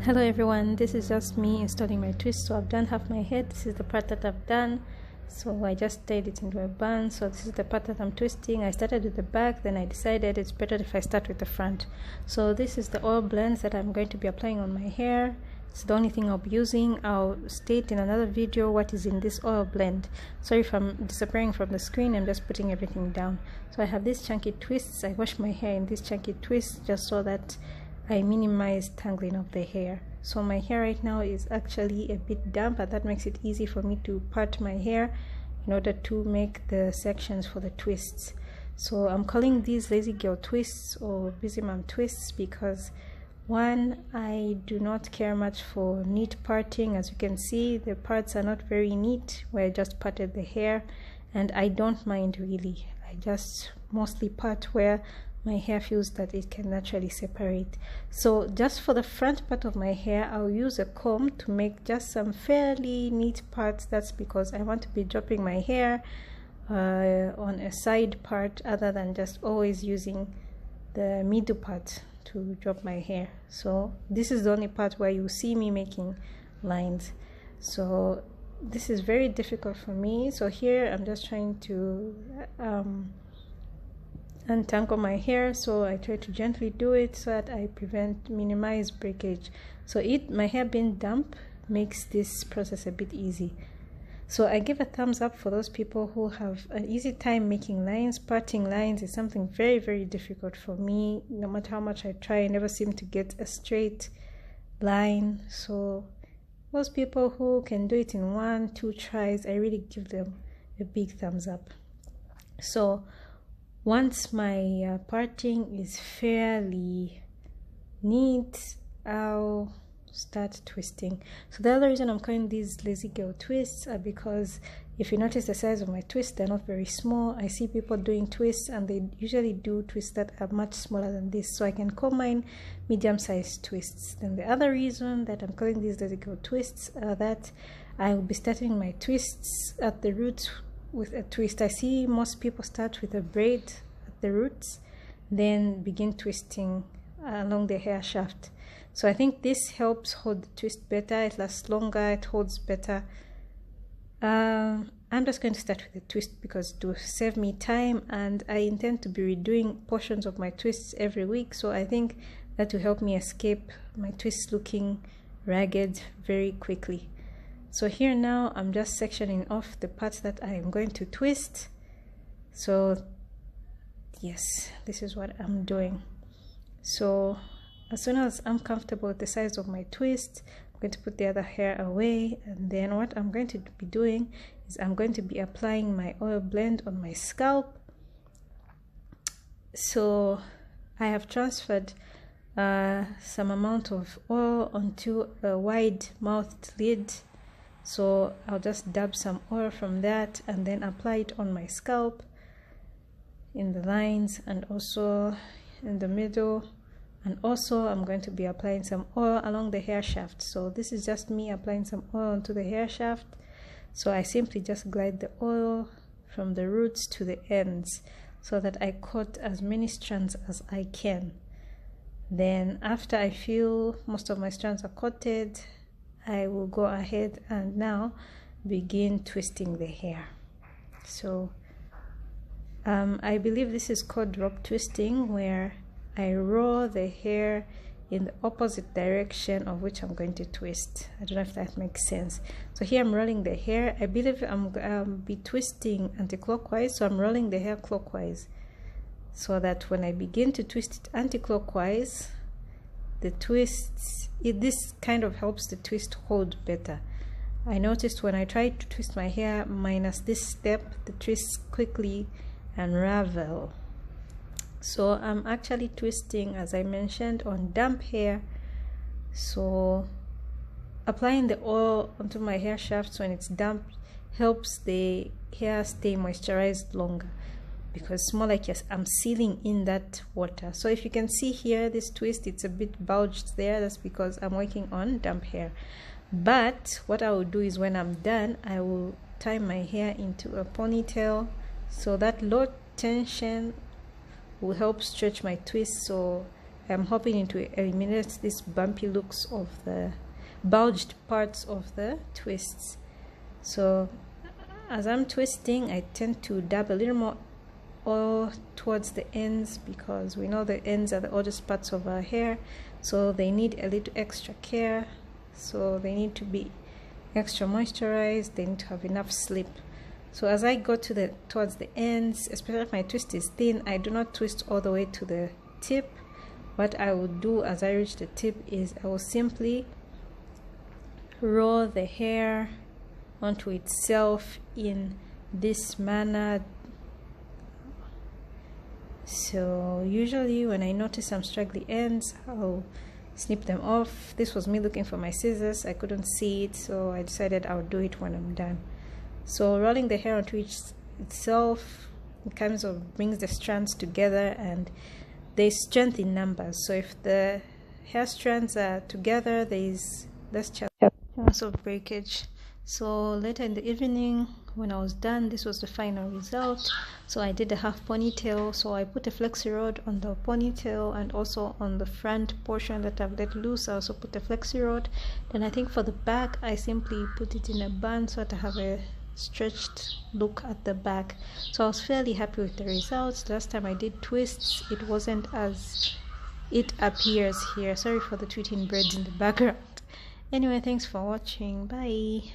Hello everyone, this is just me installing my twist. So I've done half my head. This is the part that I've done. So I just tied it into a bun. So this is the part that I'm twisting. I started with the back, then I decided it's better if I start with the front. So this is the oil blends that I'm going to be applying on my hair. It's the only thing I'll be using. I'll state in another video what is in this oil blend. Sorry if I'm disappearing from the screen, I'm just putting everything down. So I have these chunky twists. I wash my hair in these chunky twists just so that I minimize tangling of the hair. So my hair right now is actually a bit damp, and that makes it easy for me to part my hair in order to make the sections for the twists. So I'm calling these lazy girl twists or busy mom twists because one, I do not care much for neat parting. As you can see, the parts are not very neat where I just parted the hair, and I don't mind really. I just mostly part where my hair feels that it can naturally separate. So just for the front part of my hair, I'll use a comb to make just some fairly neat parts. That's because I want to be dropping my hair on a side part other than just always using the middle part to drop my hair. So this is the only part where you see me making lines. So this is very difficult for me. So here I'm just trying to untangle my hair, so I try to gently do it so that I minimize breakage. So my hair being damp makes this process a bit easy. So I give a thumbs up for those people who have an easy time making lines. Parting lines is something very, very difficult for me. No matter how much I try, I never seem to get a straight line. So those people who can do it in 1-2 tries, I really give them a big thumbs up. So once my parting is fairly neat, I'll start twisting. So the other reason I'm calling these lazy girl twists are because if you notice the size of my twists, they're not very small. I see people doing twists and they usually do twists that are much smaller than this, so I can call mine medium-sized twists. Then the other reason that I'm calling these lazy girl twists are that I will be starting my twists at the roots with a twist. I see most people start with a braid at the roots, then begin twisting along the hair shaft. So I think this helps hold the twist better, it lasts longer, it holds better. I'm just going to start with a twist because to save me time, and I intend to be redoing portions of my twists every week, so I think that will help me escape my twists looking ragged very quickly. So here now I'm just sectioning off the parts that I am going to twist. So yes, this is what I'm doing. So as soon as I'm comfortable with the size of my twist, I'm going to put the other hair away, and then what I'm going to be doing is I'm going to be applying my oil blend on my scalp. So I have transferred some amount of oil onto a wide mouthed lid. So I'll just dab some oil from that and then apply it on my scalp in the lines and also in the middle. And also I'm going to be applying some oil along the hair shaft. So this is just me applying some oil onto the hair shaft. So I simply just glide the oil from the roots to the ends so that I coat as many strands as I can. Then after I feel most of my strands are coated, I will go ahead and now begin twisting the hair. So I believe this is called rope twisting, where I roll the hair in the opposite direction of which I'm going to twist. I don't know if that makes sense. So here I'm rolling the hair. I believe I'm be twisting anti-clockwise, so I'm rolling the hair clockwise so that when I begin to twist it anti-clockwise, the twists, this kind of helps the twist hold better. I noticed when I tried to twist my hair minus this step, the twists quickly unravel. So I'm actually twisting, as I mentioned, on damp hair. So applying the oil onto my hair shafts when it's damp helps the hair stay moisturized longer, because it's more like I'm sealing in that water. So if you can see here, this twist, it's a bit bulged there. That's because I'm working on damp hair. But what I will do is when I'm done, I will tie my hair into a ponytail, so that low tension will help stretch my twist, so I'm hoping to eliminate this bumpy looks of the bulged parts of the twists. So as I'm twisting, I tend to dab a little more oil towards the ends, because we know the ends are the oldest parts of our hair, so they need a little extra care. So they need to be extra moisturized, they need to have enough slip. So as I go towards the ends, especially if my twist is thin, I do not twist all the way to the tip. What I will do as I reach the tip is I will simply roll the hair onto itself in this manner. So usually when I notice some straggly ends, I'll snip them off. This was me looking for my scissors, I couldn't see it, so I decided I'll do it when I'm done. So rolling the hair onto itself, it kind of brings the strands together, and there's strength in numbers. So if the hair strands are together, there's less chance of breakage. So later in the evening, when I was done, this was the final result. So I did a half ponytail, so I put a flexi rod on the ponytail, and also on the front portion that I've let loose I also put a flexi rod. Then I think for the back, I simply put it in a bun so that I have a stretched look at the back. So I was fairly happy with the results. Last time I did twists, it wasn't as it appears here. Sorry for the tweeting birds in the background. Anyway, thanks for watching. Bye.